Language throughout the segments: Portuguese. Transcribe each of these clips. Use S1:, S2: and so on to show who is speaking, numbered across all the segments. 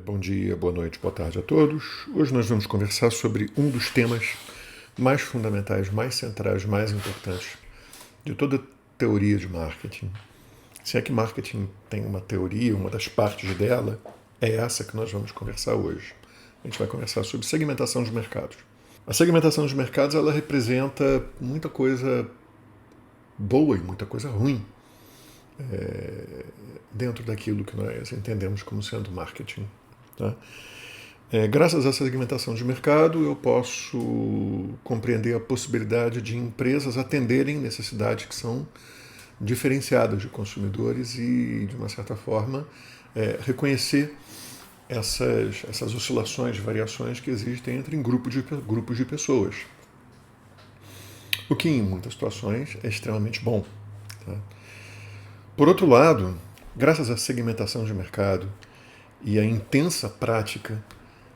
S1: Bom dia, boa noite, boa tarde a todos. Hoje nós vamos conversar sobre um dos temas mais fundamentais, mais centrais, mais importantes de toda teoria de marketing. Se é que marketing tem uma teoria, uma das partes dela é essa que nós vamos conversar hoje. A gente vai conversar sobre segmentação de mercados. A segmentação de mercados ela representa muita coisa boa e muita coisa ruim dentro daquilo que nós entendemos como sendo marketing. Tá? Graças a essa segmentação de mercado, eu posso compreender a possibilidade de empresas atenderem necessidades que são diferenciadas de consumidores e, de uma certa forma, reconhecer essas oscilações, variações que existem entre grupos de pessoas. O que, em muitas situações, é extremamente bom. Tá? Por outro lado, graças à segmentação de mercado e à intensa prática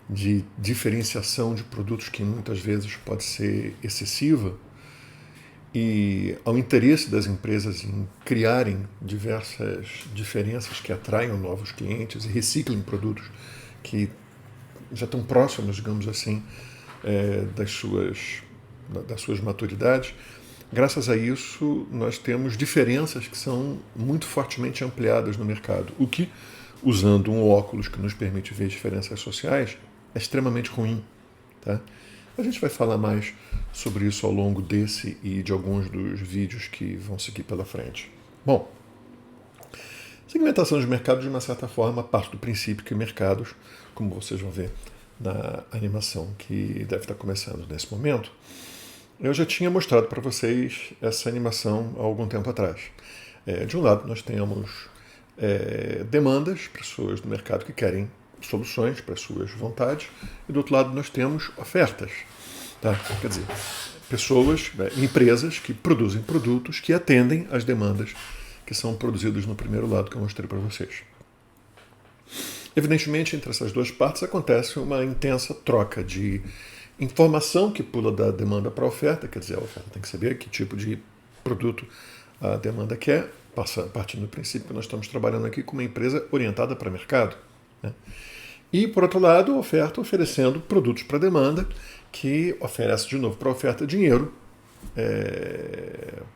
S1: de diferenciação de produtos que muitas vezes pode ser excessiva, e ao interesse das empresas em criarem diversas diferenças que atraiam novos clientes e reciclem produtos que já estão próximos, digamos assim, das suas maturidades. Graças a isso, nós temos diferenças que são muito fortemente ampliadas no mercado, o que, usando um óculos que nos permite ver diferenças sociais, é extremamente ruim. Tá? A gente vai falar mais sobre isso ao longo desse e de alguns dos vídeos que vão seguir pela frente. Bom, segmentação de mercado, de uma certa forma, parte do princípio que mercados, como vocês vão ver na animação que deve estar começando nesse momento, eu já tinha mostrado para vocês essa animação há algum tempo atrás. De um lado, nós temos demandas, pessoas do mercado que querem soluções para suas vontades, e do outro lado nós temos ofertas. Tá? Quer dizer, pessoas, empresas que produzem produtos que atendem às demandas que são produzidas no primeiro lado que eu mostrei para vocês. Evidentemente, entre essas duas partes acontece uma intensa troca de informação que pula da demanda para a oferta, quer dizer, a oferta tem que saber que tipo de produto a demanda quer, partindo do princípio que nós estamos trabalhando aqui com uma empresa orientada para mercado. Né? E, por outro lado, a oferta oferecendo produtos para demanda, que oferece de novo para a oferta dinheiro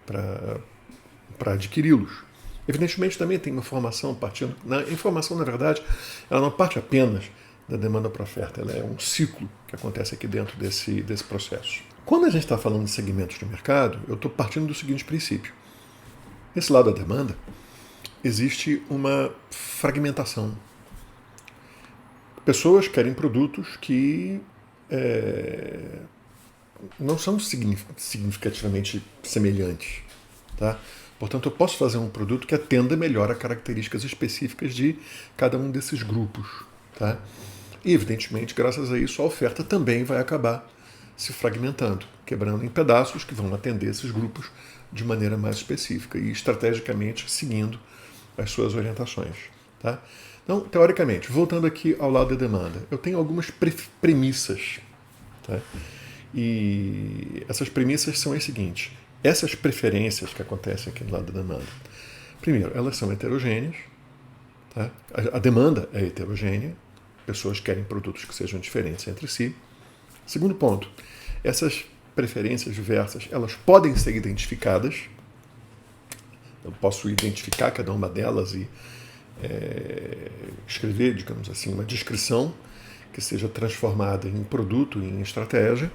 S1: para adquiri-los. Evidentemente, também tem uma informação partindo. A informação, na verdade, ela não parte apenas da demanda para a oferta, ela é um ciclo que acontece aqui dentro desse processo. Quando a gente está falando de segmentos de mercado, eu estou partindo do seguinte princípio. Nesse lado da demanda, existe uma fragmentação. Pessoas querem produtos que não são significativamente semelhantes. Tá? Portanto, eu posso fazer um produto que atenda melhor a características específicas de cada um desses grupos. Tá? E, evidentemente, graças a isso, a oferta também vai acabar se fragmentando, quebrando em pedaços que vão atender esses grupos de maneira mais específica e estrategicamente seguindo as suas orientações. Tá? Então, teoricamente, voltando aqui ao lado da demanda, eu tenho algumas premissas. Tá? E essas premissas são as seguintes. Essas preferências que acontecem aqui do lado da demanda, primeiro, elas são heterogêneas. Tá? A demanda é heterogênea. Pessoas querem produtos que sejam diferentes entre si. Segundo ponto, essas preferências diversas, elas podem ser identificadas. Eu posso identificar cada uma delas e escrever, digamos assim, uma descrição que seja transformada em produto e em estratégia.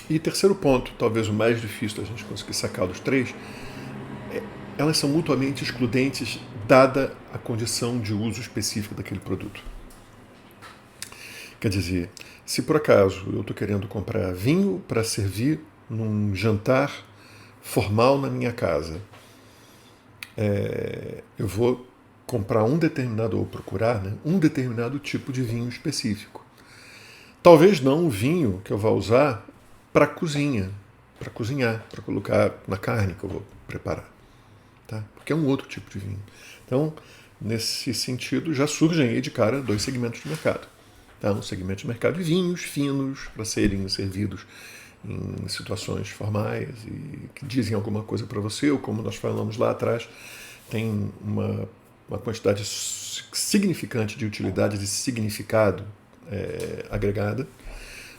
S1: E terceiro ponto, talvez o mais difícil da gente conseguir sacar dos três, elas são mutuamente excludentes dada a condição de uso específico daquele produto. Quer dizer, se por acaso eu estou querendo comprar vinho para servir num jantar formal na minha casa, eu vou comprar um determinado, ou procurar, né, um determinado tipo de vinho específico. Talvez não o vinho que eu vá usar para cozinhar, para colocar na carne que eu vou preparar. Tá? Porque é um outro tipo de vinho. Então, nesse sentido, já surgem aí de cara dois segmentos de mercado. Tá? Um segmento de mercado de vinhos finos para serem servidos em situações formais e que dizem alguma coisa para você, ou como nós falamos lá atrás, tem uma quantidade significante de utilidade, de significado agregada,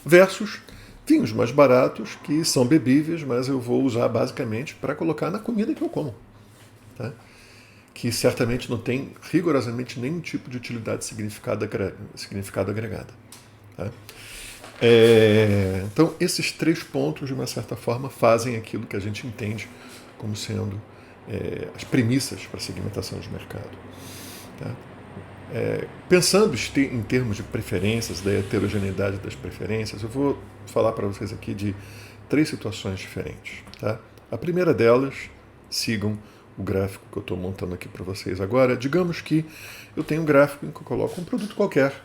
S1: versus vinhos mais baratos que são bebíveis, mas eu vou usar basicamente para colocar na comida que eu como, tá? Que certamente não tem rigorosamente nenhum tipo de utilidade significado agregada. Tá? Então, esses 3 pontos, de uma certa forma, fazem aquilo que a gente entende como sendo as premissas para a segmentação de mercado. Tá? Pensando em termos de preferências, da heterogeneidade das preferências, eu vou falar para vocês aqui de 3 situações diferentes. Tá? A primeira delas, sigam o gráfico que eu estou montando aqui para vocês agora. Digamos que eu tenho um gráfico em que eu coloco um produto qualquer.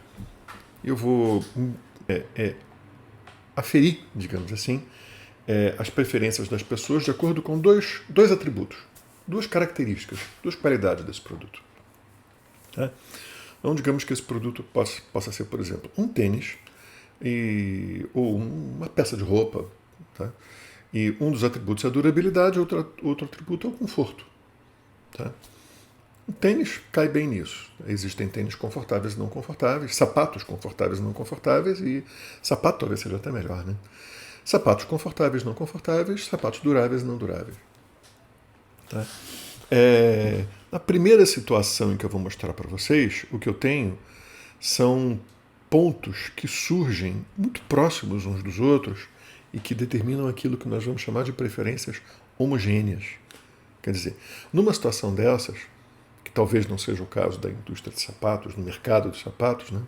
S1: Eu vou aferir, digamos assim, as preferências das pessoas de acordo com dois atributos, 2 características, 2 qualidades desse produto. Tá? Então, digamos que esse produto possa ser, por exemplo, um tênis ou uma peça de roupa. Tá? E um dos atributos é a durabilidade, outro atributo é o conforto. Tá? O tênis cai bem nisso. Existem tênis confortáveis e não confortáveis, sapatos confortáveis e não confortáveis, e sapato talvez seja até melhor, né? Sapatos confortáveis, não confortáveis, sapatos duráveis e não duráveis. Tá? Na primeira situação em que eu vou mostrar para vocês, o que eu tenho são pontos que surgem muito próximos uns dos outros e que determinam aquilo que nós vamos chamar de preferências homogêneas. Quer dizer, numa situação dessas, que talvez não seja o caso da indústria de sapatos, no mercado de sapatos, né?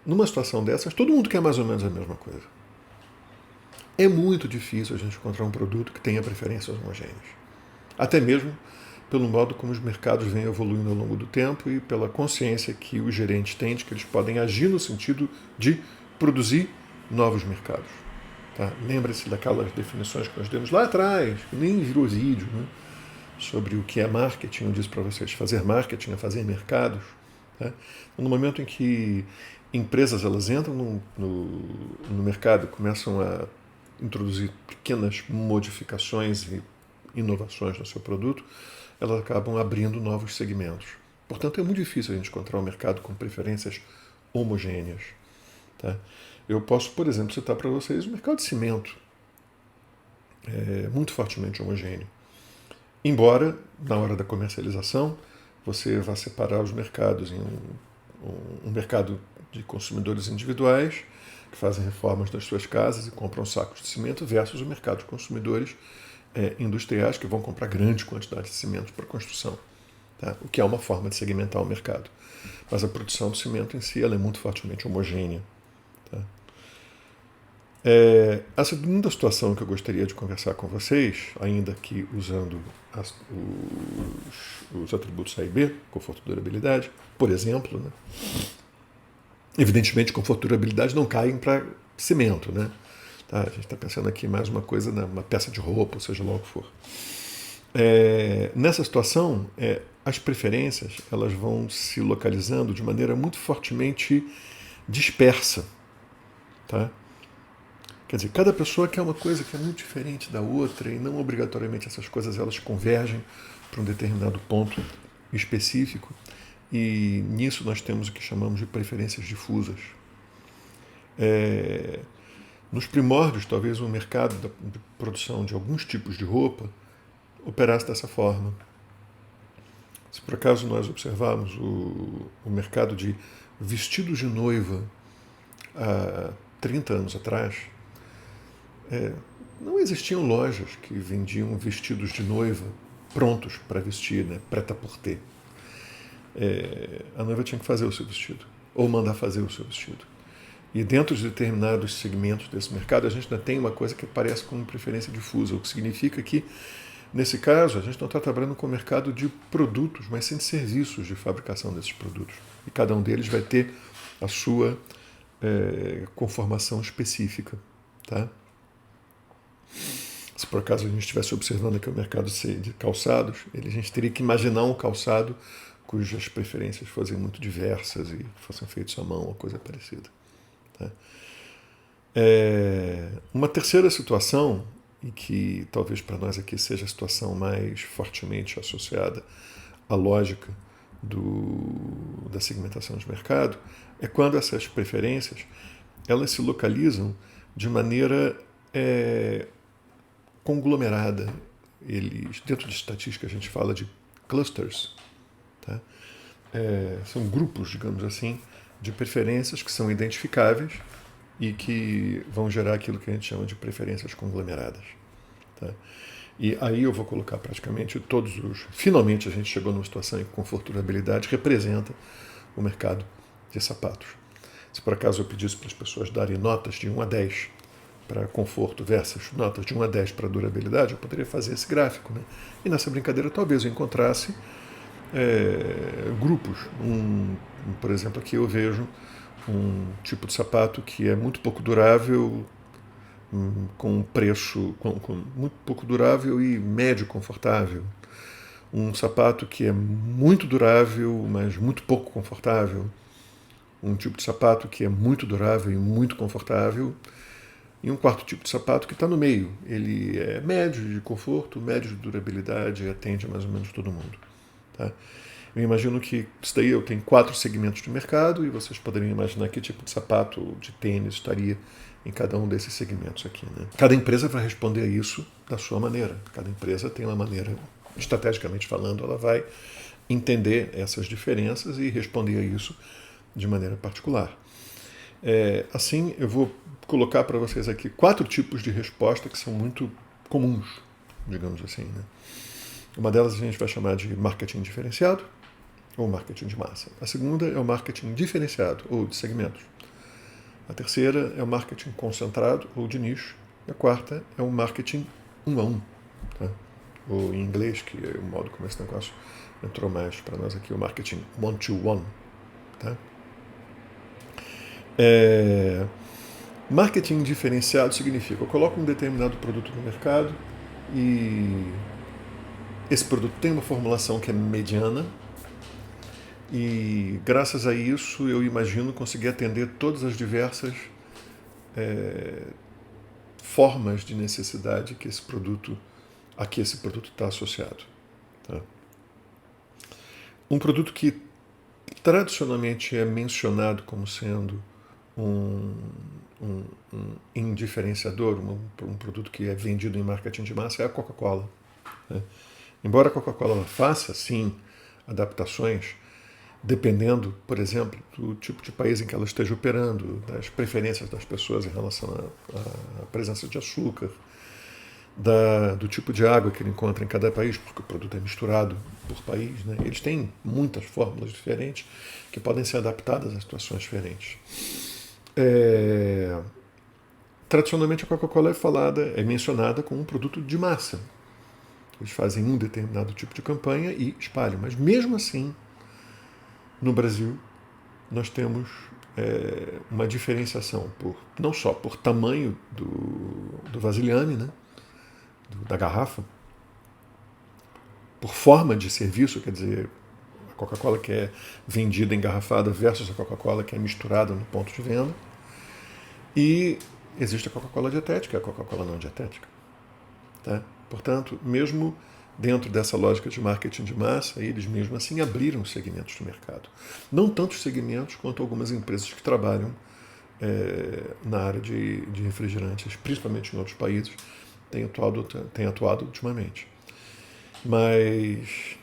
S1: Numa situação dessas, todo mundo quer mais ou menos a mesma coisa. É muito difícil a gente encontrar um produto que tenha preferências homogêneas. Até mesmo pelo modo como os mercados vêm evoluindo ao longo do tempo e pela consciência que os gerentes têm de que eles podem agir no sentido de produzir novos mercados. Tá? Lembre-se daquelas definições que nós demos lá atrás, que nem virou vídeo, né? Sobre o que é marketing. Eu disse para vocês, fazer marketing é fazer mercados. Tá? No momento em que empresas elas entram no mercado, começam a introduzir pequenas modificações e inovações no seu produto, elas acabam abrindo novos segmentos. Portanto, é muito difícil a gente encontrar um mercado com preferências homogêneas. Tá? Eu posso, por exemplo, citar para vocês o mercado de cimento. É muito fortemente homogêneo. Embora, na hora da comercialização, você vá separar os mercados em um mercado de consumidores individuais que fazem reformas nas suas casas e compram sacos de cimento versus o mercado de consumidores industriais que vão comprar grande quantidade de cimento para construção. Tá? O que é uma forma de segmentar o mercado. Mas a produção do cimento em si ela é muito fortemente homogênea. Tá? A segunda situação que eu gostaria de conversar com vocês, ainda que usando os atributos A e B, conforto e durabilidade, por exemplo, né? Evidentemente, conforto e durabilidade não caem para cimento, né? Tá? A gente está pensando aqui mais uma coisa, uma peça de roupa, ou seja lá o que for. Nessa situação, as preferências elas vão se localizando de maneira muito fortemente dispersa. Tá? Quer dizer, cada pessoa quer uma coisa que é muito diferente da outra e não obrigatoriamente essas coisas elas convergem para um determinado ponto específico. E nisso nós temos o que chamamos de preferências difusas. Nos primórdios, talvez o mercado de produção de alguns tipos de roupa operasse dessa forma. Se por acaso nós observarmos o mercado de vestidos de noiva há 30 anos atrás, não existiam lojas que vendiam vestidos de noiva prontos para vestir, né, prêt-à-porter. A noiva tinha que fazer o seu vestido, ou mandar fazer o seu vestido. E dentro de determinados segmentos desse mercado, a gente ainda tem uma coisa que parece com preferência difusa, o que significa que, nesse caso, a gente não está trabalhando com o mercado de produtos, mas sim de serviços de fabricação desses produtos. E cada um deles vai ter a sua conformação específica. Tá? Se por acaso a gente estivesse observando aqui o mercado de calçados, a gente teria que imaginar um calçado cujas preferências fossem muito diversas e fossem feitos à mão ou coisa parecida. Tá? Uma terceira situação, e que talvez para nós aqui seja a situação mais fortemente associada à lógica da segmentação de mercado é quando essas preferências elas se localizam de maneira conglomerada. Dentro de estatística a gente fala de clusters, tá? São grupos, digamos assim, de preferências que são identificáveis e que vão gerar aquilo que a gente chama de preferências conglomeradas, tá? E aí eu vou colocar praticamente todos os... Finalmente a gente chegou numa situação em que conforto e durabilidade representa o mercado de sapatos. Se por acaso eu pedisse para as pessoas darem notas de 1 a 10 para conforto versus notas de 1 a 10 para durabilidade, eu poderia fazer esse gráfico, né? E nessa brincadeira talvez eu encontrasse grupos. Por exemplo, aqui eu vejo um tipo de sapato que é muito pouco durável, com um preço muito pouco durável e médio confortável. Um sapato que é muito durável, mas muito pouco confortável. Um tipo de sapato que é muito durável e muito confortável. E um quarto tipo de sapato que está no meio. Ele é médio de conforto, médio de durabilidade, atende mais ou menos todo mundo, tá? Eu imagino que isso daí eu tenho 4 segmentos de mercado e vocês poderiam imaginar que tipo de sapato, de tênis estaria em cada um desses segmentos aqui, né? Cada empresa vai responder a isso da sua maneira. Cada empresa tem uma maneira, estrategicamente falando, ela vai entender essas diferenças e responder a isso de maneira particular. Assim, eu vou colocar para vocês aqui 4 tipos de resposta que são muito comuns, digamos assim, né? Uma delas a gente vai chamar de marketing diferenciado ou marketing de massa. A segunda é o marketing diferenciado ou de segmentos. A terceira é o marketing concentrado ou de nicho. E a quarta é o marketing 1 a 1, tá? Ou em inglês, que é o modo como esse negócio entrou mais para nós aqui, o marketing one-to-one, tá? Marketing diferenciado significa eu coloco um determinado produto no mercado e esse produto tem uma formulação que é mediana e graças a isso eu imagino conseguir atender todas as diversas formas de necessidade que a que esse produto está associado, tá? Um produto que tradicionalmente é mencionado como sendo um indiferenciador, um produto que é vendido em marketing de massa, é a Coca-Cola, né? Embora a Coca-Cola faça, sim, adaptações, dependendo, por exemplo, do tipo de país em que ela esteja operando, das preferências das pessoas em relação à presença de açúcar, do tipo de água que ele encontra em cada país, porque o produto é misturado por país, né? Eles têm muitas fórmulas diferentes que podem ser adaptadas a situações diferentes. Tradicionalmente a Coca-Cola é mencionada como um produto de massa. Eles fazem um determinado tipo de campanha e espalham. Mas mesmo assim, no Brasil, nós temos uma diferenciação não só por tamanho do vasilhame, né, da garrafa, por forma de serviço, quer dizer, a Coca-Cola que é vendida engarrafada versus a Coca-Cola que é misturada no ponto de venda. E existe a Coca-Cola dietética e a Coca-Cola não dietética, tá? Portanto, mesmo dentro dessa lógica de marketing de massa, eles mesmo assim abriram segmentos do mercado. Não tantos segmentos quanto algumas empresas que trabalham na área de refrigerantes, principalmente em outros países, têm atuado ultimamente. Mas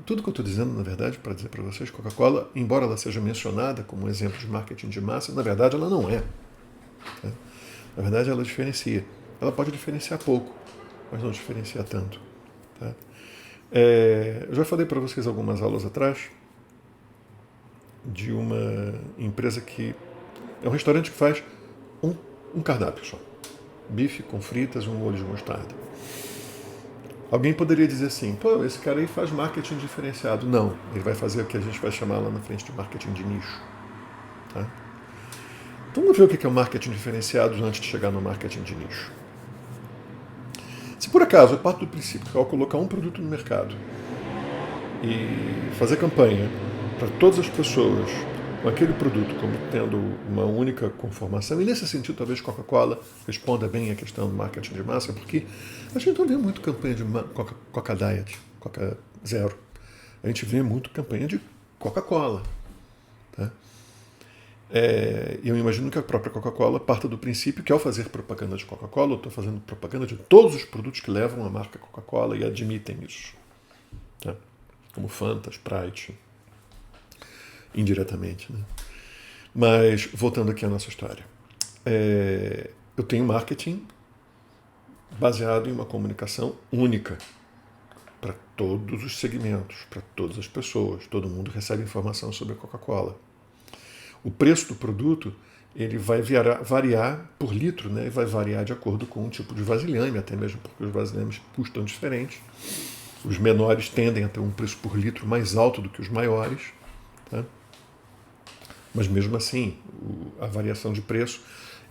S1: tudo que eu estou dizendo, na verdade, para dizer para vocês, Coca-Cola, embora ela seja mencionada como um exemplo de marketing de massa, na verdade ela não é, tá? Na verdade ela diferencia. Ela pode diferenciar pouco, mas não diferencia tanto, tá? Eu já falei para vocês algumas aulas atrás de uma empresa que é um restaurante que faz um cardápio só. Bife com fritas e um molho de mostarda. Alguém poderia dizer assim, pô, esse cara aí faz marketing diferenciado. Não, ele vai fazer o que a gente vai chamar lá na frente de marketing de nicho, tá? Então vamos ver o que é o marketing diferenciado antes de chegar no marketing de nicho. Se por acaso eu parto do princípio que ao colocar um produto no mercado e fazer campanha para todas as pessoas com aquele produto como tendo uma única conformação, e nesse sentido talvez Coca-Cola responda bem à questão do marketing de massa, porque a gente não vê muito campanha de Coca Diet, Coca Zero. A gente vê muito campanha de Coca-Cola. Tá? Eu imagino que a própria Coca-Cola parta do princípio que, ao fazer propaganda de Coca-Cola, eu estou fazendo propaganda de todos os produtos que levam a marca Coca-Cola e admitem isso. Tá? Como Fanta, Sprite, indiretamente. Né? Mas, voltando aqui à nossa história. Eu tenho marketing baseado em uma comunicação única para todos os segmentos, para todas as pessoas. Todo mundo recebe informação sobre a Coca-Cola. O preço do produto ele vai variar por litro, né? E vai variar de acordo com o tipo de vasilhame, até mesmo porque os vasilhames custam diferente. Os menores tendem a ter um preço por litro mais alto do que os maiores. Tá? Mas mesmo assim, a variação de preço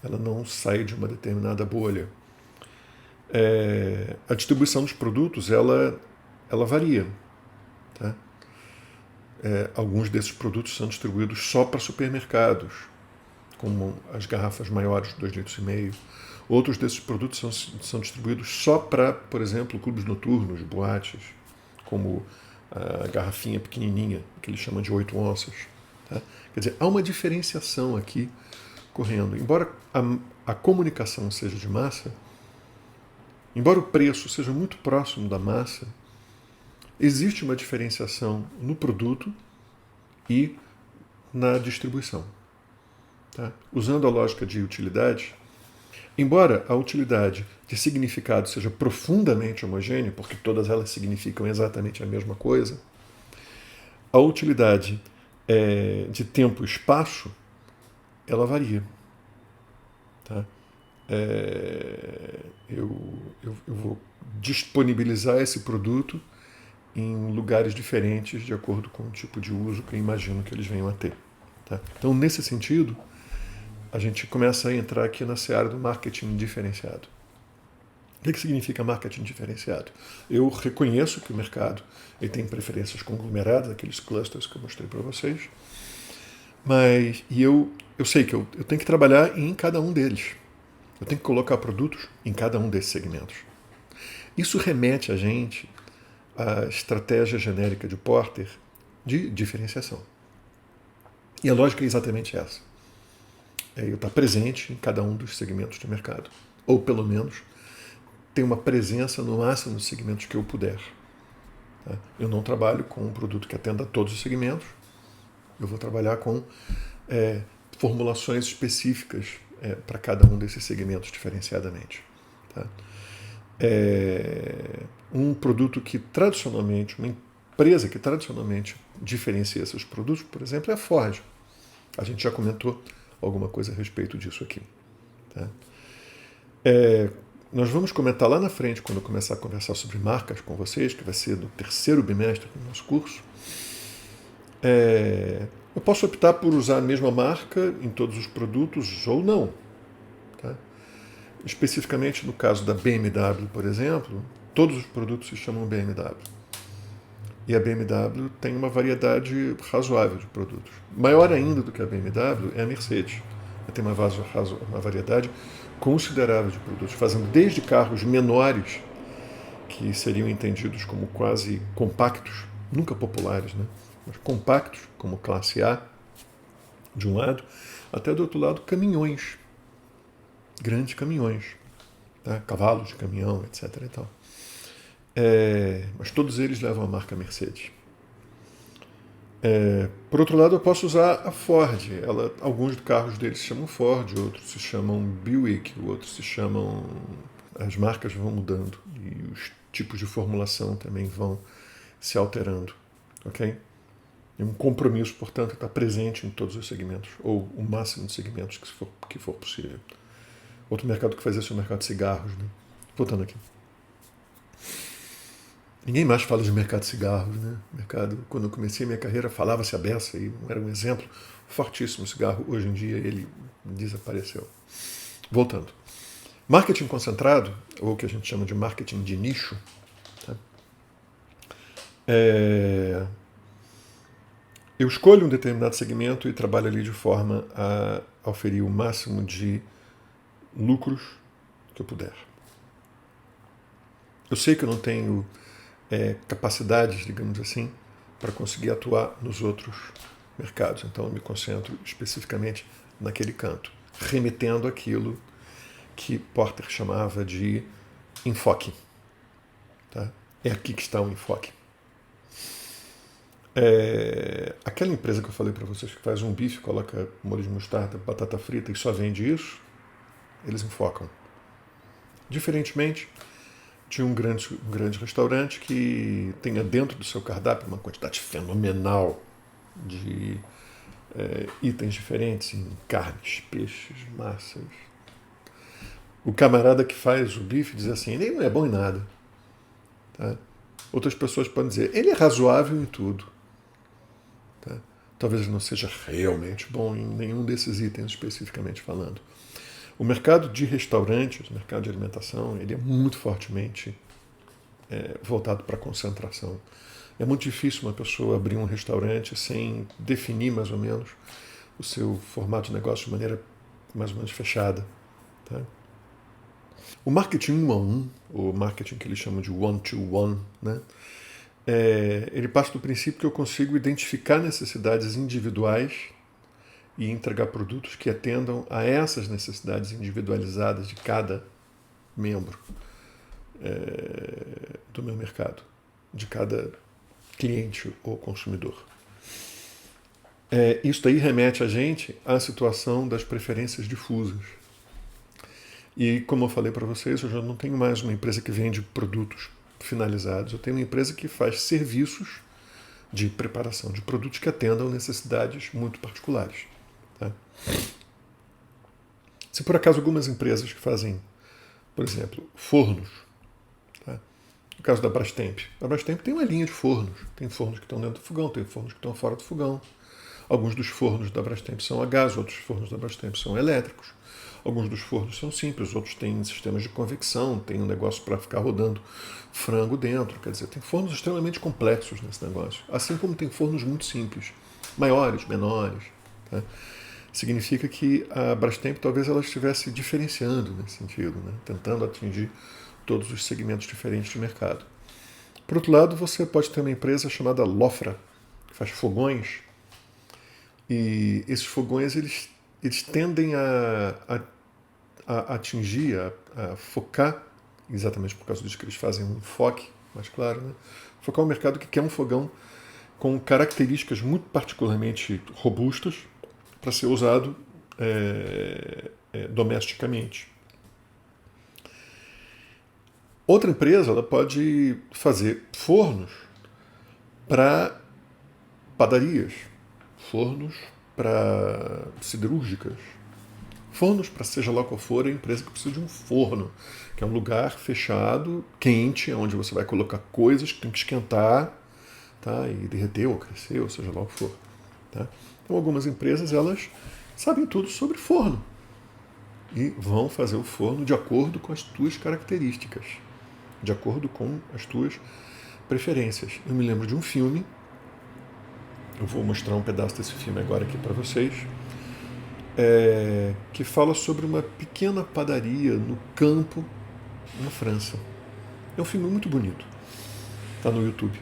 S1: ela não sai de uma determinada bolha. A distribuição dos produtos ela varia. Tá? Alguns desses produtos são distribuídos só para supermercados, como as garrafas maiores, 2,5 litros. Outros desses produtos são distribuídos só para, por exemplo, clubes noturnos, boates, como a garrafinha pequenininha, que eles chamam de 8 onças. Tá? Quer dizer, há uma diferenciação aqui correndo. Embora a comunicação seja de massa, embora o preço seja muito próximo da massa, existe uma diferenciação no produto e na distribuição. Tá? Usando a lógica de utilidade, embora a utilidade de significado seja profundamente homogênea, porque todas elas significam exatamente a mesma coisa, a utilidade de tempo e espaço, ela varia. Tá? Eu vou disponibilizar esse produto em lugares diferentes de acordo com o tipo de uso que eu imagino que eles venham a ter. Tá? Então, nesse sentido, a gente começa a entrar aqui na seara do marketing diferenciado. O que significa marketing diferenciado? Eu reconheço que o mercado ele tem preferências conglomeradas, aqueles clusters que eu mostrei para vocês, mas eu sei que eu tenho que trabalhar em cada um deles. Eu tenho que colocar produtos em cada um desses segmentos. Isso remete a gente à estratégia genérica de Porter de diferenciação. E a lógica é exatamente essa. Eu estar presente em cada um dos segmentos de mercado. Ou, pelo menos, ter uma presença no máximo dos segmentos que eu puder. Tá? Eu não trabalho com um produto que atenda a todos os segmentos. Eu vou trabalhar com formulações específicas para cada um desses segmentos diferenciadamente. Tá? Um produto que tradicionalmente, uma empresa que tradicionalmente diferencia esses produtos, por exemplo, é a Ford. A gente já comentou alguma coisa a respeito disso aqui. Tá? Nós vamos comentar lá na frente, quando eu começar a conversar sobre marcas com vocês, que vai ser no 3º bimestre do nosso curso. Eu posso optar por usar a mesma marca em todos os produtos ou não. Tá? Especificamente no caso da BMW, por exemplo, todos os produtos se chamam BMW. E a BMW tem uma variedade razoável de produtos. Maior ainda do que a BMW é a Mercedes. Ela tem uma variedade considerável de produtos, fazendo desde carros menores, que seriam entendidos como quase compactos, nunca populares, né? Mas compactos, como classe A, de um lado, até do outro lado, caminhões. Grandes caminhões. Tá? Cavalos de caminhão, etc. E tal. Mas todos eles levam a marca Mercedes. Por outro lado, eu posso usar a Ford. Alguns carros deles se chamam Ford, outros se chamam Buick, outros se chamam... As marcas vão mudando e os tipos de formulação também vão se alterando. Ok? E um compromisso, portanto, está presente em todos os segmentos, ou o máximo de segmentos que for possível. Outro mercado que faz isso é o mercado de cigarros. Né? Voltando aqui. Ninguém mais fala de mercado de cigarros, né? Quando eu comecei a minha carreira, falava-se a beça e era um exemplo fortíssimo. O cigarro, hoje em dia, ele desapareceu. Voltando. Marketing concentrado, ou o que a gente chama de marketing de nicho, tá? Eu escolho um determinado segmento e trabalho ali de forma a oferir o máximo de lucros que eu puder. Eu sei que eu não tenho capacidades, digamos assim, para conseguir atuar nos outros mercados. Então eu me concentro especificamente naquele canto, remetendo aquilo que Porter chamava de enfoque. Tá? É aqui que está o enfoque. Aquela empresa que eu falei para vocês que faz um bife, coloca molho de mostarda, batata frita e só vende isso, eles enfocam. Diferentemente de um grande restaurante que tenha dentro do seu cardápio uma quantidade fenomenal de itens diferentes em carnes, peixes, massas. O camarada que faz o bife diz assim, ele não é bom em nada. Tá? Outras pessoas podem dizer, ele é razoável em tudo. Tá? Talvez não seja realmente bom em nenhum desses itens, especificamente falando. O mercado de restaurantes, o mercado de alimentação, ele é muito fortemente voltado para a concentração. É muito difícil uma pessoa abrir um restaurante sem definir mais ou menos o seu formato de negócio de maneira mais ou menos fechada. Tá? O marketing 1 a 1, o marketing que eles chamam de one-to-one, né? Ele parte do princípio que eu consigo identificar necessidades individuais e entregar produtos que atendam a essas necessidades individualizadas de cada membro do meu mercado, de cada cliente ou consumidor. Isso aí remete a gente à situação das preferências difusas. E como eu falei para vocês, eu já não tenho mais uma empresa que vende produtos finalizados, eu tenho uma empresa que faz serviços de preparação de produtos que atendam necessidades muito particulares. Tá? Se por acaso algumas empresas que fazem, por exemplo, fornos, tá? No caso da Brastemp, a Brastemp tem uma linha de fornos, tem fornos que estão dentro do fogão, tem fornos que estão fora do fogão. Alguns dos fornos da Brastemp são a gás, outros fornos da Brastemp são elétricos. Alguns dos fornos são simples, outros têm sistemas de convecção, tem um negócio para ficar rodando frango dentro. Quer dizer, tem fornos extremamente complexos nesse negócio. Assim como tem fornos muito simples, maiores, menores. Tá? Significa que a Brastemp talvez ela estivesse diferenciando nesse sentido, né? Tentando atingir todos os segmentos diferentes de mercado. Por outro lado, você pode ter uma empresa chamada Lofra, que faz fogões, e esses fogões eles tendem a atingir, a focar, exatamente por causa disso que eles fazem um enfoque, mais claro, né? Focar um mercado que quer um fogão com características muito particularmente robustas para ser usado domesticamente. Outra empresa ela pode fazer fornos para padarias, fornos para siderúrgicas, fornos para seja lá qual for a empresa que precisa de um forno, que é um lugar fechado, quente, onde você vai colocar coisas que tem que esquentar, tá? E derreter ou crescer, ou seja lá o que for. Tá? Então algumas empresas elas sabem tudo sobre forno e vão fazer o forno de acordo com as tuas características, de acordo com as tuas preferências. Eu me lembro de um filme, eu vou mostrar um pedaço desse filme agora aqui para vocês, que fala sobre uma pequena padaria no campo, na França. É um filme muito bonito, está no YouTube.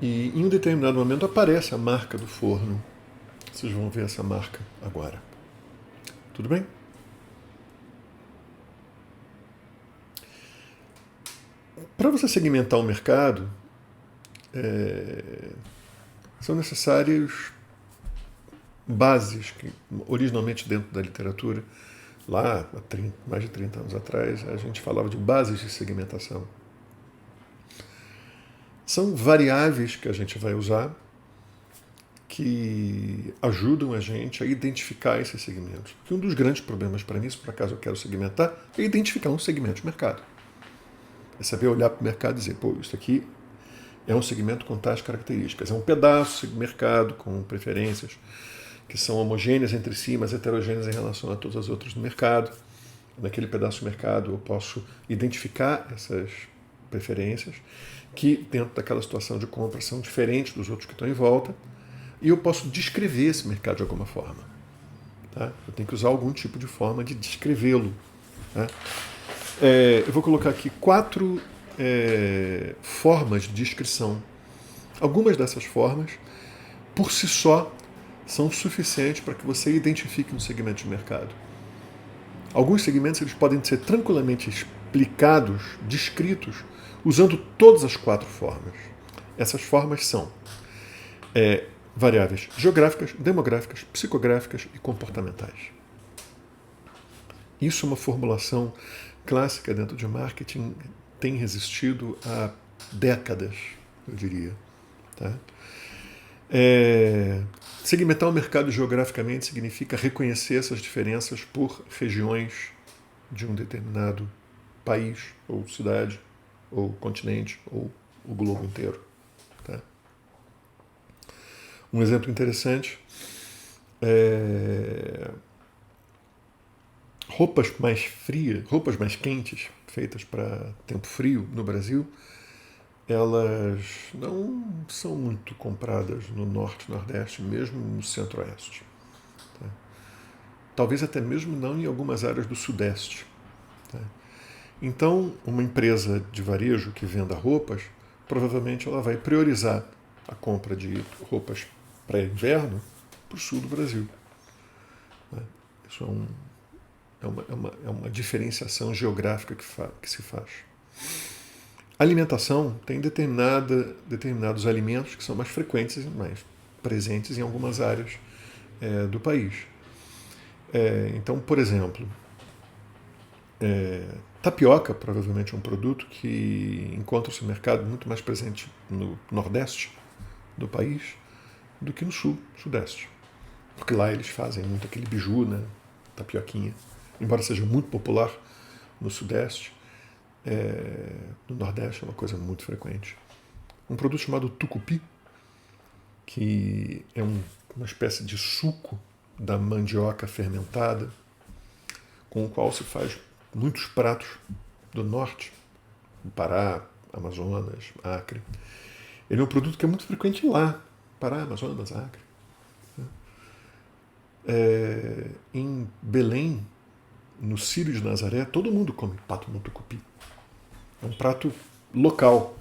S1: E em um determinado momento aparece a marca do forno. Vocês vão ver essa marca agora. Tudo bem? Para você segmentar o mercado, são necessários bases que, originalmente dentro da literatura, lá há mais de 30 anos atrás, a gente falava de bases de segmentação. São variáveis que a gente vai usar que ajudam a gente a identificar esses segmentos. Porque um dos grandes problemas para mim, se por acaso eu quero segmentar, é identificar um segmento de mercado. É saber olhar para o mercado e dizer, pô, isso aqui é um segmento com tais características. É um pedaço de mercado com preferências que são homogêneas entre si, mas heterogêneas em relação a todas as outras no mercado. Naquele pedaço de mercado eu posso identificar essas preferências que dentro daquela situação de compra são diferentes dos outros que estão em volta e eu posso descrever esse mercado de alguma forma. Tá? Eu tenho que usar algum tipo de forma de descrevê-lo. Tá? Eu vou colocar aqui 4 formas de descrição Algumas dessas formas, por si só, são suficientes para que você identifique um segmento de mercado. Alguns segmentos eles podem ser tranquilamente explicados, descritos, usando todas as 4 formas. Essas formas são variáveis geográficas, demográficas, psicográficas e comportamentais. Isso é uma formulação clássica dentro de marketing, tem resistido há décadas, eu diria. Tá? Segmentar o mercado geograficamente significa reconhecer essas diferenças por regiões de um determinado país, ou cidade, ou continente, ou o globo inteiro. Tá? Um exemplo interessante é roupas mais frias, roupas mais quentes, feitas para tempo frio no Brasil, elas não são muito compradas no Norte e Nordeste, mesmo no Centro-Oeste. Tá? Talvez até mesmo não em algumas áreas do Sudeste. Tá? Então, uma empresa de varejo que venda roupas, provavelmente ela vai priorizar a compra de roupas para inverno para o sul do Brasil. Tá? Isso é uma diferenciação geográfica que se faz. A alimentação tem determinados alimentos que são mais frequentes e mais presentes em algumas áreas do país. Então, por exemplo, tapioca provavelmente é um produto que encontra-se no mercado muito mais presente no Nordeste do país do que no Sul, Sudeste. Porque lá eles fazem muito aquele biju, né? Tapioquinha. Embora seja muito popular no Sudeste, no Nordeste é uma coisa muito frequente. Um produto chamado tucupi, que é uma espécie de suco da mandioca fermentada, com o qual se faz muitos pratos do Norte, do Pará, Amazonas, Acre. Ele é um produto que é muito frequente lá, Pará, Amazonas, Acre. Em Belém, no Círio de Nazaré, todo mundo come pato no tucupi. É um prato local.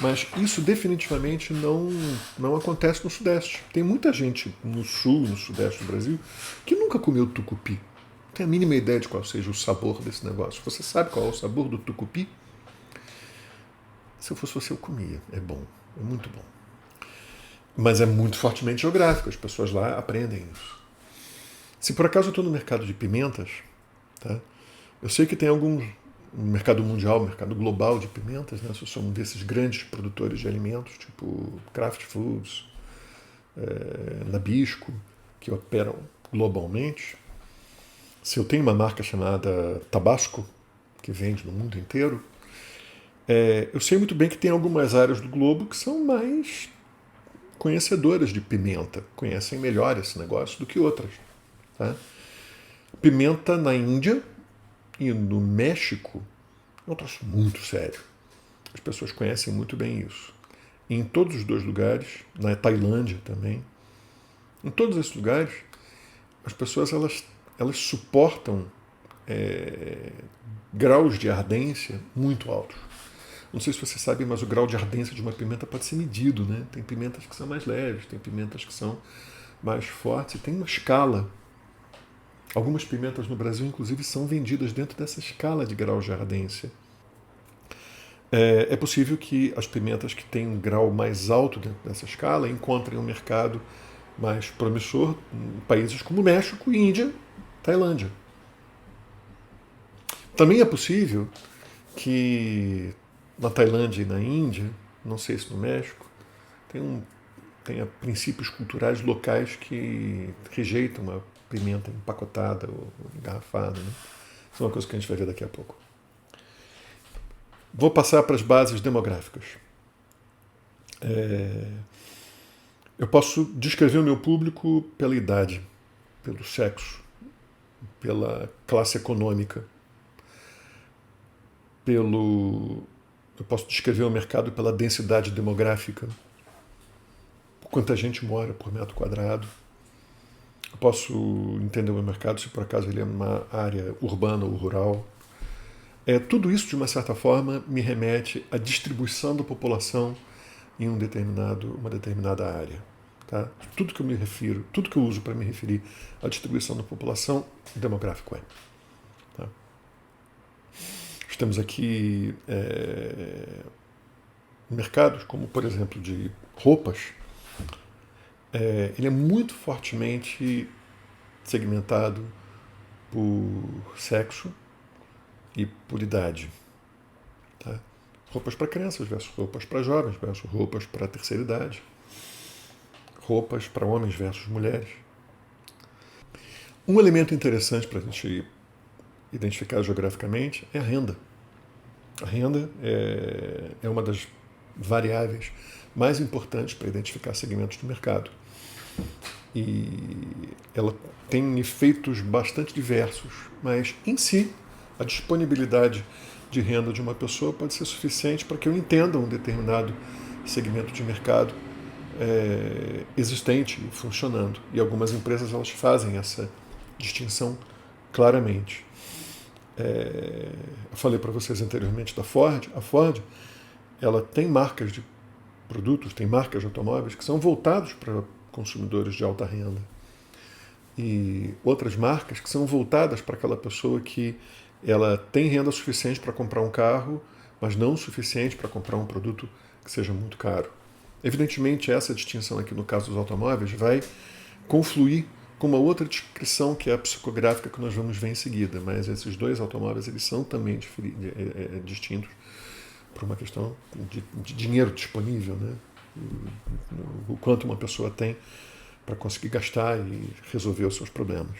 S1: Mas isso definitivamente não acontece no Sudeste. Tem muita gente no Sul, no Sudeste do Brasil, que nunca comeu tucupi. Não tem a mínima ideia de qual seja o sabor desse negócio. Você sabe qual é o sabor do tucupi? Se eu fosse você, eu comia. É bom. É muito bom. Mas é muito fortemente geográfico. As pessoas lá aprendem isso. Se por acaso eu estou no mercado de pimentas, tá? Eu sei que tem alguns no mercado mundial, no mercado global de pimentas, né? Eu sou um desses grandes produtores de alimentos, tipo Kraft Foods, Nabisco, que operam globalmente. Se eu tenho uma marca chamada Tabasco, que vende no mundo inteiro, eu sei muito bem que tem algumas áreas do globo que são mais conhecedoras de pimenta, conhecem melhor esse negócio do que outras. Tá? Pimenta na Índia e no México é um troço muito sério. As pessoas conhecem muito bem isso. E em todos os 2 lugares, na Tailândia também, em todos esses lugares, as pessoas elas suportam graus de ardência muito altos. Não sei se você sabe, mas o grau de ardência de uma pimenta pode ser medido, né? Tem pimentas que são mais leves, tem pimentas que são mais fortes, e tem uma escala. Algumas pimentas no Brasil, inclusive, são vendidas dentro dessa escala de graus de ardência. É possível que as pimentas que têm um grau mais alto dentro dessa escala encontrem um mercado mais promissor em países como México, Índia, Tailândia. Também é possível que na Tailândia e na Índia, não sei se no México, tenha princípios culturais locais que rejeitam a pimenta empacotada ou engarrafada. Né? Isso é uma coisa que a gente vai ver daqui a pouco. Vou passar para as bases demográficas. Eu posso descrever o meu público pela idade, pelo sexo, pela classe econômica, eu posso descrever o mercado pela densidade demográfica, por quanta gente mora por metro quadrado. Eu posso entender o meu mercado se por acaso ele é uma área urbana ou rural. Tudo isso, de uma certa forma, me remete à distribuição da população em uma determinada área. Tá? Tudo que eu me refiro, tudo que eu uso para me referir à distribuição da população, demográfico é. Tá? Temos aqui mercados, como por exemplo de roupas, ele é muito fortemente segmentado por sexo e por idade. Tá? Roupas para crianças versus roupas para jovens versus roupas para terceira idade. Roupas para homens versus mulheres. Um elemento interessante para a gente identificar geograficamente é a renda. A renda é uma das variáveis mais importantes para identificar segmentos do mercado. E ela tem efeitos bastante diversos, mas em si, a disponibilidade de renda de uma pessoa pode ser suficiente para que eu entenda um determinado segmento de mercado existente e funcionando. E algumas empresas elas fazem essa distinção claramente. Eu falei para vocês anteriormente da Ford. A Ford ela tem marcas de produtos, tem marcas de automóveis que são voltados para consumidores de alta renda. E outras marcas que são voltadas para aquela pessoa que ela tem renda suficiente para comprar um carro, mas não o suficiente para comprar um produto que seja muito caro. Evidentemente, essa distinção aqui no caso dos automóveis vai confluir com uma outra descrição que é a psicográfica que nós vamos ver em seguida, mas esses dois automóveis eles são também distintos por uma questão de dinheiro disponível, né? O quanto uma pessoa tem para conseguir gastar e resolver os seus problemas.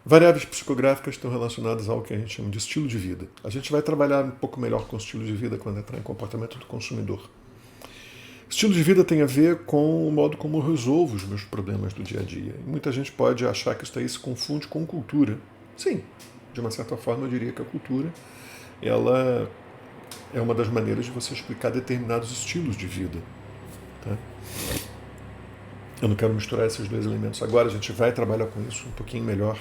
S1: Variáveis psicográficas estão relacionadas ao que a gente chama de estilo de vida. A gente vai trabalhar um pouco melhor com o estilo de vida quando entrar em comportamento do consumidor. Estilo de vida tem a ver com o modo como eu resolvo os meus problemas do dia a dia. E muita gente pode achar que isso aí se confunde com cultura. Sim, de uma certa forma eu diria que a cultura ela é uma das maneiras de você explicar determinados estilos de vida. Tá? Eu não quero misturar esses dois elementos agora, a gente vai trabalhar com isso um pouquinho melhor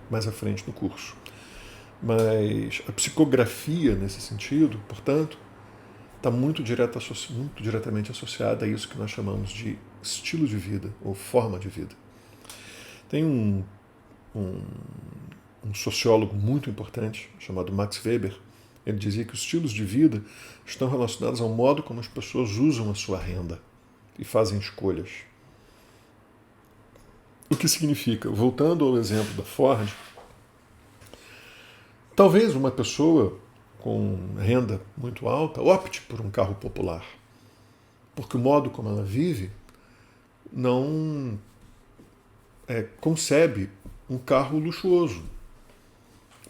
S1: mais à frente no curso. Mas a psicografia, nesse sentido, portanto, está muito diretamente associada a isso que nós chamamos de estilo de vida ou forma de vida. Tem um sociólogo muito importante chamado Max Weber. Ele dizia que os estilos de vida estão relacionados ao modo como as pessoas usam a sua renda e fazem escolhas. O que significa, voltando ao exemplo da Ford, talvez uma pessoa com renda muito alta opte por um carro popular, porque o modo como ela vive não concebe um carro luxuoso,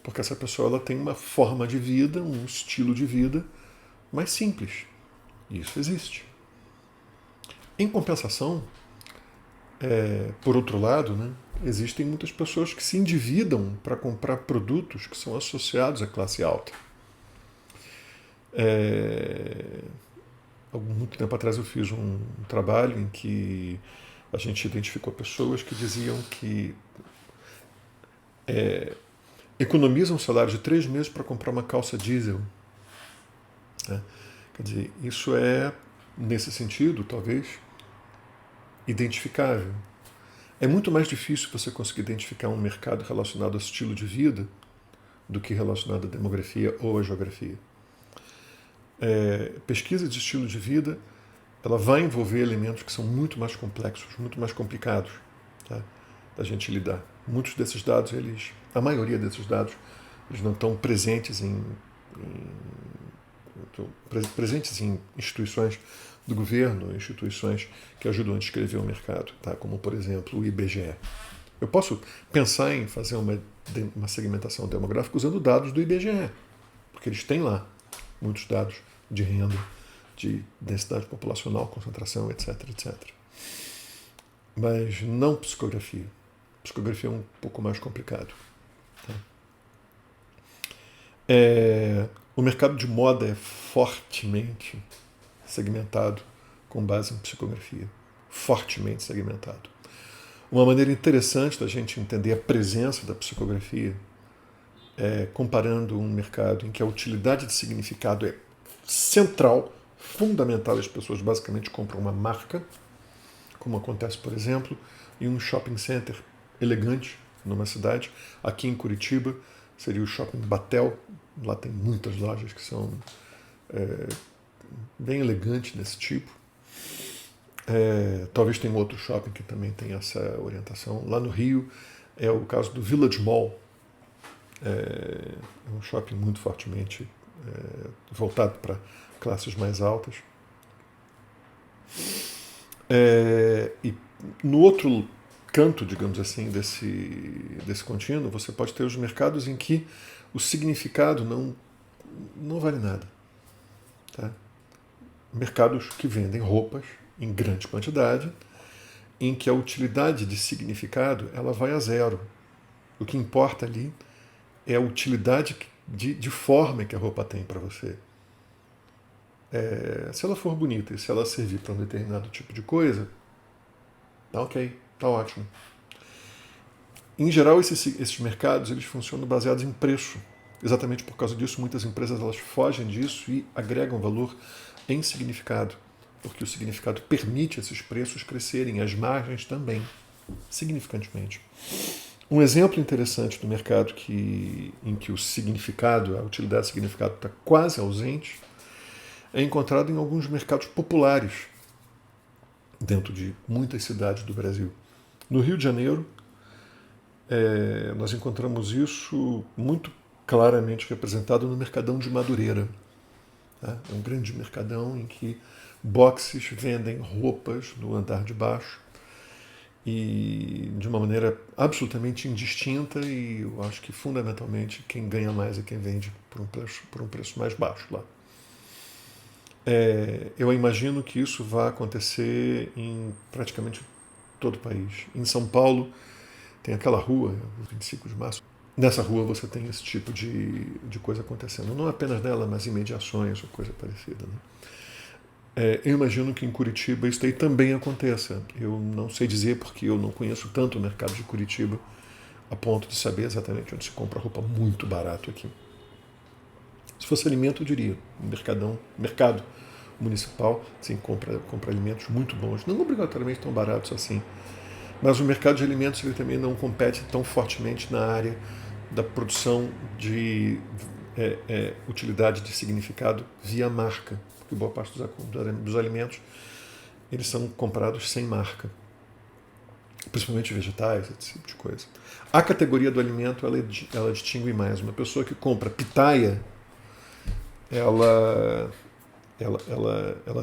S1: porque essa pessoa ela tem uma forma de vida, um estilo de vida mais simples. Isso existe. Em compensação, por outro lado, né, existem muitas pessoas que se endividam para comprar produtos que são associados à classe alta. Muito tempo atrás eu fiz um trabalho em que a gente identificou pessoas que diziam que economizam um salário de 3 meses para comprar uma calça diesel. Quer dizer, isso é, nesse sentido, talvez, identificável. É muito mais difícil você conseguir identificar um mercado relacionado ao estilo de vida do que relacionado à demografia ou à geografia. Pesquisa de estilo de vida ela vai envolver elementos que são muito mais complexos, muito mais complicados, tá, da gente lidar. Muitos desses dados, a maioria desses dados, eles não estão presentes em instituições do governo, instituições que ajudam a descrever o mercado, tá, como, por exemplo, o IBGE. Eu posso pensar em fazer uma segmentação demográfica usando dados do IBGE, porque eles têm lá muitos dados de renda, de densidade populacional, concentração, etc, etc. Mas não psicografia. Psicografia é um pouco mais complicado. Tá? O mercado de moda é fortemente segmentado com base em psicografia. Fortemente segmentado. Uma maneira interessante da gente entender a presença da psicografia é comparando um mercado em que a utilidade de significado é central, fundamental. As pessoas basicamente compram uma marca, como acontece, por exemplo, em um shopping center elegante numa cidade. Aqui em Curitiba seria o Shopping Batel. Lá tem muitas lojas que são bem elegantes desse tipo. Talvez tenha outro shopping que também tem essa orientação. Lá no Rio é o caso do Village Mall. É um shopping muito fortemente voltado para classes mais altas. E no outro canto, digamos assim, desse contínuo, você pode ter os mercados em que o significado não vale nada. Tá? Mercados que vendem roupas em grande quantidade, em que a utilidade de significado ela vai a zero. O que importa ali é a utilidade de forma que a roupa tem para você. Se ela for bonita e se ela servir para um determinado tipo de coisa, tá ok, tá ótimo. Em geral, esses mercados eles funcionam baseados em preço. Exatamente por causa disso, muitas empresas elas fogem disso e agregam valor em significado, porque o significado permite esses preços crescerem, as margens também, significantemente. Um exemplo interessante do mercado em que o significado, a utilidade do significado está quase ausente, é encontrado em alguns mercados populares dentro de muitas cidades do Brasil. No Rio de Janeiro, nós encontramos isso muito claramente representado no Mercadão de Madureira. Tá? É um grande mercadão em que boxes vendem roupas no andar de baixo e de uma maneira absolutamente indistinta, e eu acho que fundamentalmente quem ganha mais é quem vende por um preço mais baixo lá. Eu imagino que isso vai acontecer em praticamente todo o país. Em São Paulo tem aquela rua, 25 de março. Nessa rua você tem esse tipo de coisa acontecendo. Não apenas nela, mas em mediações ou coisa parecida. Né? Eu imagino que em Curitiba isso daí também aconteça. Eu não sei dizer porque eu não conheço tanto o mercado de Curitiba a ponto de saber exatamente onde se compra roupa muito barato aqui. Se fosse alimento, eu diria, mercado municipal, sim, compra alimentos muito bons, não obrigatoriamente tão baratos assim, mas o mercado de alimentos ele também não compete tão fortemente na área da produção de utilidade de significado via marca, porque boa parte dos alimentos eles são comprados sem marca, principalmente vegetais, esse tipo de coisa. A categoria do alimento ela distingue mais. Uma pessoa que compra pitaia, ela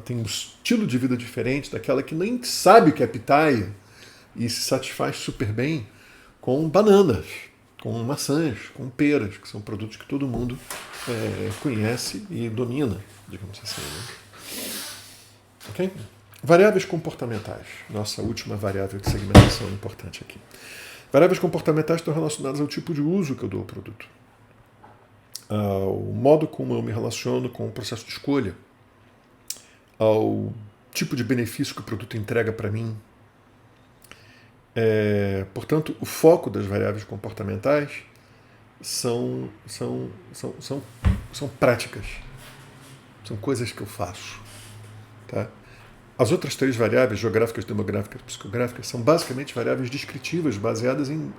S1: tem um estilo de vida diferente daquela que nem sabe o que é pitaia e se satisfaz super bem com bananas, com maçãs, com peras, que são produtos que todo mundo conhece e domina, digamos assim. Né? Ok? Variáveis comportamentais. Nossa última variável de segmentação importante aqui. Variáveis comportamentais estão relacionadas ao tipo de uso que eu dou ao produto. Ao modo como eu me relaciono com o processo de escolha, ao tipo de benefício que o produto entrega para mim. Portanto, o foco das variáveis comportamentais são práticas, são coisas que eu faço. Tá? As outras três variáveis, geográficas, demográficas e psicográficas, são basicamente variáveis descritivas, baseadas em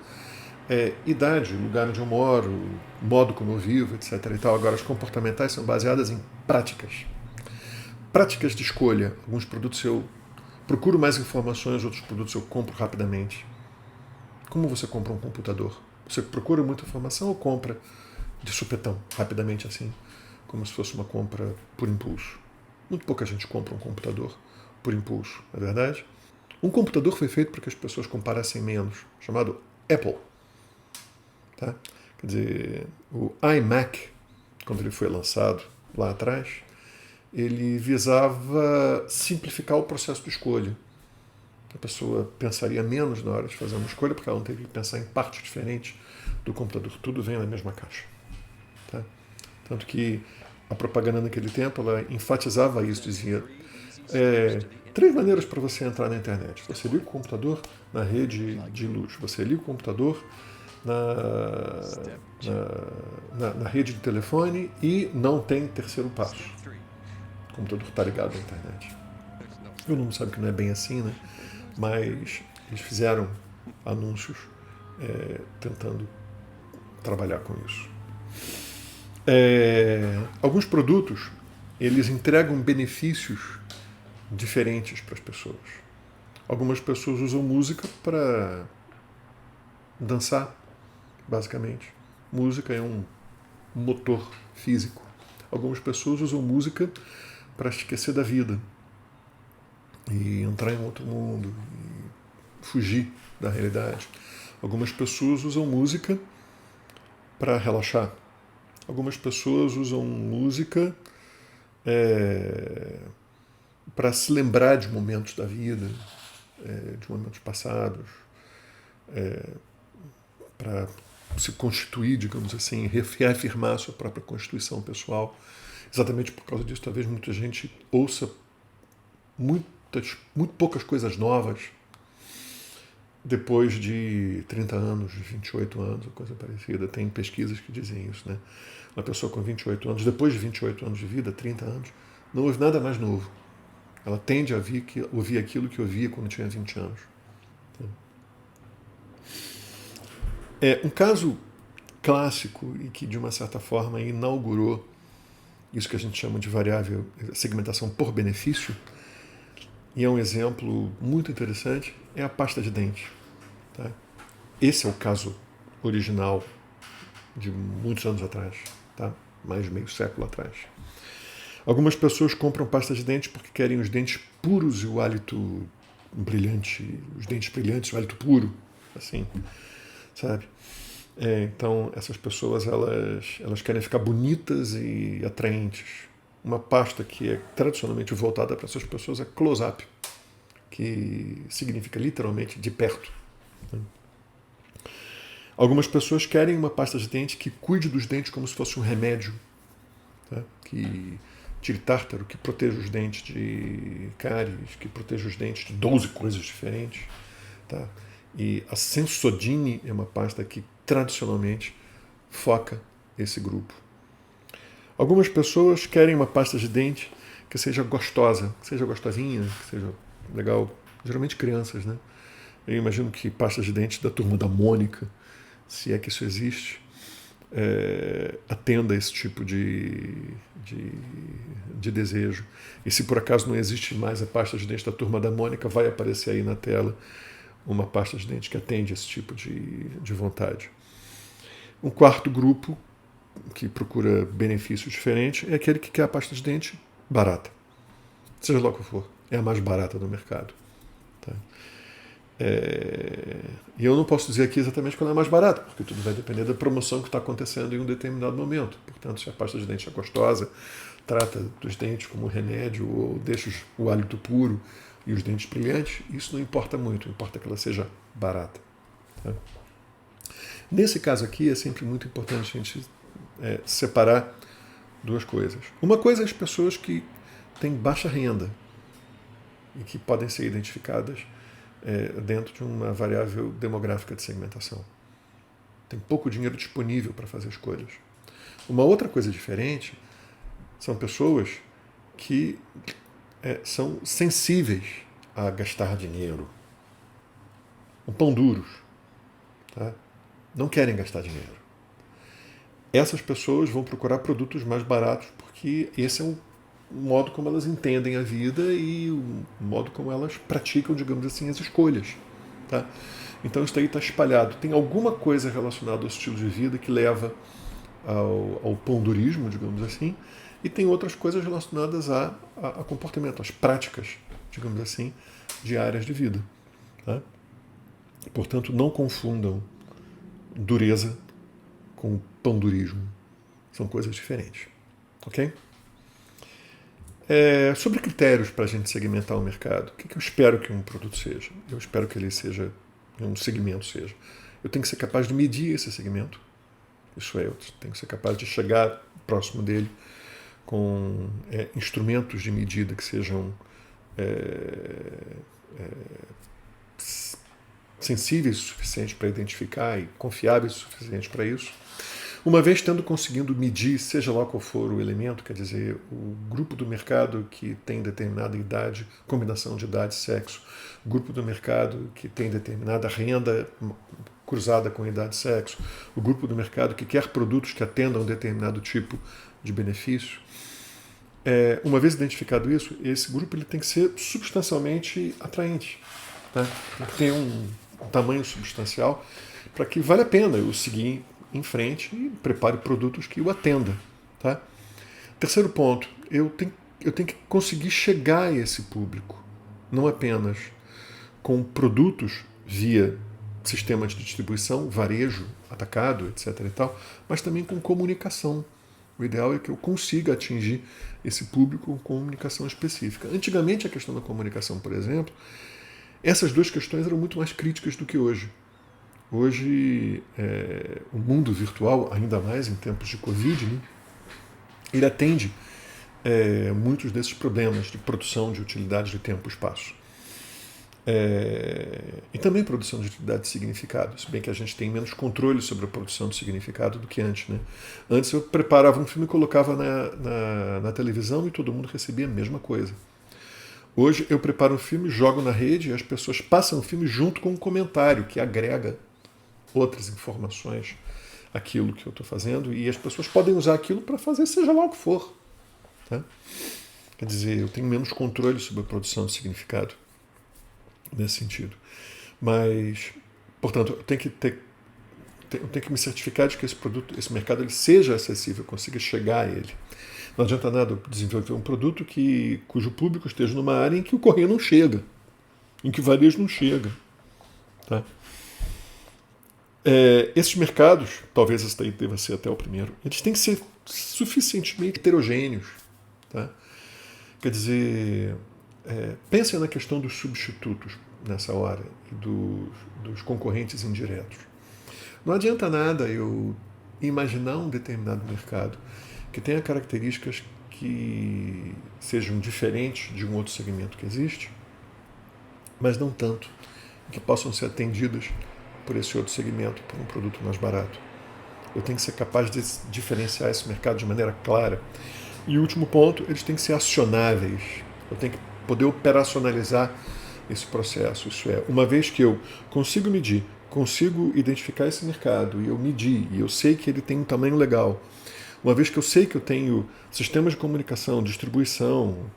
S1: idade, lugar onde eu moro, modo como eu vivo, etc. E tal. Agora, as comportamentais são baseadas em práticas. Práticas de escolha. Alguns produtos eu procuro mais informações, outros produtos eu compro rapidamente. Como você compra um computador? Você procura muita informação ou compra de supetão, rapidamente assim, como se fosse uma compra por impulso? Muito pouca gente compra um computador por impulso, não é verdade? Um computador foi feito para que as pessoas comparassem menos, chamado Apple. Tá? Quer dizer, o iMac, quando ele foi lançado lá atrás, ele visava simplificar o processo de escolha. A pessoa pensaria menos na hora de fazer uma escolha, porque ela não teria que pensar em partes diferentes do computador. Tudo vem na mesma caixa. Tá? Tanto que a propaganda naquele tempo ela enfatizava isso, dizia 3 maneiras para você entrar na internet. Você liga o computador na rede de luz, você liga o computador na rede de telefone e não tem terceiro passo. computador está ligado à internet. O mundo sabe que não é bem assim, né? Mas eles fizeram anúncios tentando trabalhar com isso. Alguns produtos, eles entregam benefícios diferentes para as pessoas. Algumas pessoas usam música para dançar, basicamente. Música é um motor físico. Algumas pessoas usam música para esquecer da vida e entrar em outro mundo, e fugir da realidade. Algumas pessoas usam música para relaxar. Algumas pessoas usam música para se lembrar de momentos da vida, de momentos passados, para se constituir, digamos assim, reafirmar a sua própria constituição pessoal. Exatamente por causa disso, talvez muita gente ouça muito poucas coisas novas depois de 30 anos, de 28 anos, ou coisa parecida. Tem pesquisas que dizem isso, né? Uma pessoa com 28 anos, depois de 28 anos de vida, 30 anos, não ouve nada mais novo. Ela tende a ouvir aquilo que ouvia quando tinha 20 anos. Um caso clássico e que, de uma certa forma, inaugurou isso que a gente chama de variável segmentação por benefício, e é um exemplo muito interessante, é a pasta de dente. Tá? Esse é o caso original de muitos anos atrás, tá? Mais de meio século atrás. Algumas pessoas compram pasta de dente porque querem os dentes puros e o hálito brilhante, os dentes brilhantes, o hálito puro, assim, sabe? Então, essas pessoas, elas querem ficar bonitas e atraentes. Uma pasta que é tradicionalmente voltada para essas pessoas é close-up, que significa literalmente de perto. Algumas pessoas querem uma pasta de dente que cuide dos dentes como se fosse um remédio, tá? Que tire tártaro, que proteja os dentes de cáries, que proteja os dentes de 12 coisas diferentes. Tá? E a Sensodyne é uma pasta que tradicionalmente foca esse grupo. Algumas pessoas querem uma pasta de dente que seja gostosa, que seja gostosinha, que seja legal. Geralmente crianças, né? Eu imagino que pasta de dente da Turma da Mônica, se é que isso existe, atenda a esse tipo de desejo. E se por acaso não existe mais a pasta de dente da Turma da Mônica, vai aparecer aí na tela uma pasta de dente que atende esse tipo de vontade. Um quarto grupo, que procura benefícios diferentes, é aquele que quer a pasta de dente barata. Seja lá o que for, é a mais barata do mercado. Tá? E eu não posso dizer aqui exatamente qual é a mais barata, porque tudo vai depender da promoção que está acontecendo em um determinado momento. Portanto, se a pasta de dente é gostosa, trata dos dentes como remédio ou deixa o hálito puro e os dentes brilhantes, isso não importa muito, importa que ela seja barata. Tá? Nesse caso aqui, é sempre muito importante a gente separar duas coisas. Uma coisa é as pessoas que têm baixa renda e que podem ser identificadas dentro de uma variável demográfica de segmentação. Tem pouco dinheiro disponível para fazer escolhas. Uma outra coisa diferente são pessoas que são sensíveis a gastar dinheiro. Um pão duros. Tá? Não querem gastar dinheiro. Essas pessoas vão procurar produtos mais baratos porque esse é o modo como elas entendem a vida e o modo como elas praticam, digamos assim, as escolhas. Tá? Então isso aí está espalhado. Tem alguma coisa relacionada ao estilo de vida que leva ao pondurismo, digamos assim, e tem outras coisas relacionadas a comportamento, às práticas, digamos assim, diárias de vida. Tá? Portanto, não confundam dureza com pandurismo. São coisas diferentes. Ok? Sobre critérios para a gente segmentar o mercado, o que eu espero que um produto seja? Eu espero que ele seja, um segmento seja. Eu tenho que ser capaz de medir esse segmento. Isso é, eu tenho que ser capaz de chegar próximo dele com instrumentos de medida que sejam sensíveis o suficiente para identificar e confiáveis o suficiente para isso. Uma vez tendo conseguido medir, seja lá qual for o elemento, quer dizer, o grupo do mercado que tem determinada idade, combinação de idade e sexo, o grupo do mercado que tem determinada renda cruzada com idade e sexo, o grupo do mercado que quer produtos que atendam a um determinado tipo de benefício, uma vez identificado isso, esse grupo ele tem que ser substancialmente atraente. Tá? Tem que ter um tamanho substancial para que vale a pena eu seguir em frente e prepare produtos que o atendam. Tá? Terceiro ponto, eu tenho que conseguir chegar a esse público, não apenas com produtos via sistema de distribuição, varejo, atacado, etc. e tal, mas também com comunicação. O ideal é que eu consiga atingir esse público com comunicação específica. Antigamente, a questão da comunicação, por exemplo, essas duas questões eram muito mais críticas do que hoje. Hoje, o mundo virtual, ainda mais em tempos de Covid, né, ele atende muitos desses problemas de produção de utilidade de tempo e espaço. E também produção de utilidade de significado, se bem que a gente tem menos controle sobre a produção de significado do que antes. Né? Antes eu preparava um filme e colocava na televisão e todo mundo recebia a mesma coisa. Hoje eu preparo um filme, jogo na rede e as pessoas passam o filme junto com um comentário que agrega outras informações àquilo que eu estou fazendo, e as pessoas podem usar aquilo para fazer seja lá o que for. Tá? Quer dizer, eu tenho menos controle sobre a produção de significado nesse sentido. Mas, portanto, eu tenho que me certificar de que esse produto, esse mercado, ele seja acessível, eu consiga chegar a ele. Não adianta nada eu desenvolver um produto cujo público esteja numa área em que o correio não chega, em que o varejo não chega. Tá? Esses mercados, talvez esse daí deva ser até o primeiro, eles têm que ser suficientemente heterogêneos. Tá? Quer dizer, pensem na questão dos substitutos nessa hora e dos concorrentes indiretos. Não adianta nada eu imaginar um determinado mercado que tenha características que sejam diferentes de um outro segmento que existe, mas não tanto, que possam ser atendidas por esse outro segmento, por um produto mais barato. Eu tenho que ser capaz de diferenciar esse mercado de maneira clara. E o último ponto, eles têm que ser acionáveis. Eu tenho que poder operacionalizar esse processo. Isso é, uma vez que eu consigo medir, consigo identificar esse mercado, e eu medir, e eu sei que ele tem um tamanho legal, uma vez que eu sei que eu tenho sistemas de comunicação, distribuição,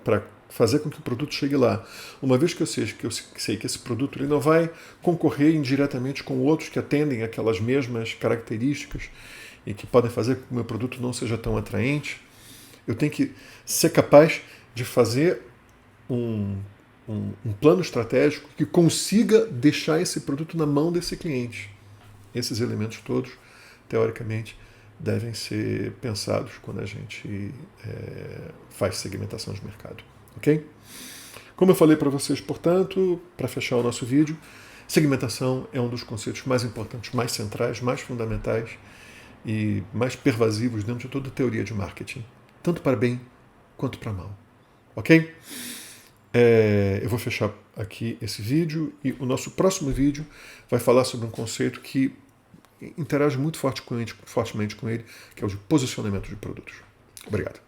S1: para fazer com que o produto chegue lá, uma vez que eu sei que esse produto ele não vai concorrer indiretamente com outros que atendem aquelas mesmas características e que podem fazer com que o meu produto não seja tão atraente, eu tenho que ser capaz de fazer um plano estratégico que consiga deixar esse produto na mão desse cliente. Esses elementos todos, teoricamente, devem ser pensados quando a gente faz segmentação de mercado. Ok? Como eu falei para vocês, portanto, para fechar o nosso vídeo, segmentação é um dos conceitos mais importantes, mais centrais, mais fundamentais e mais pervasivos dentro de toda a teoria de marketing, tanto para bem quanto para mal. Ok? Eu vou fechar aqui esse vídeo e o nosso próximo vídeo vai falar sobre um conceito que interage muito fortemente com ele, que é o de posicionamento de produtos. Obrigado.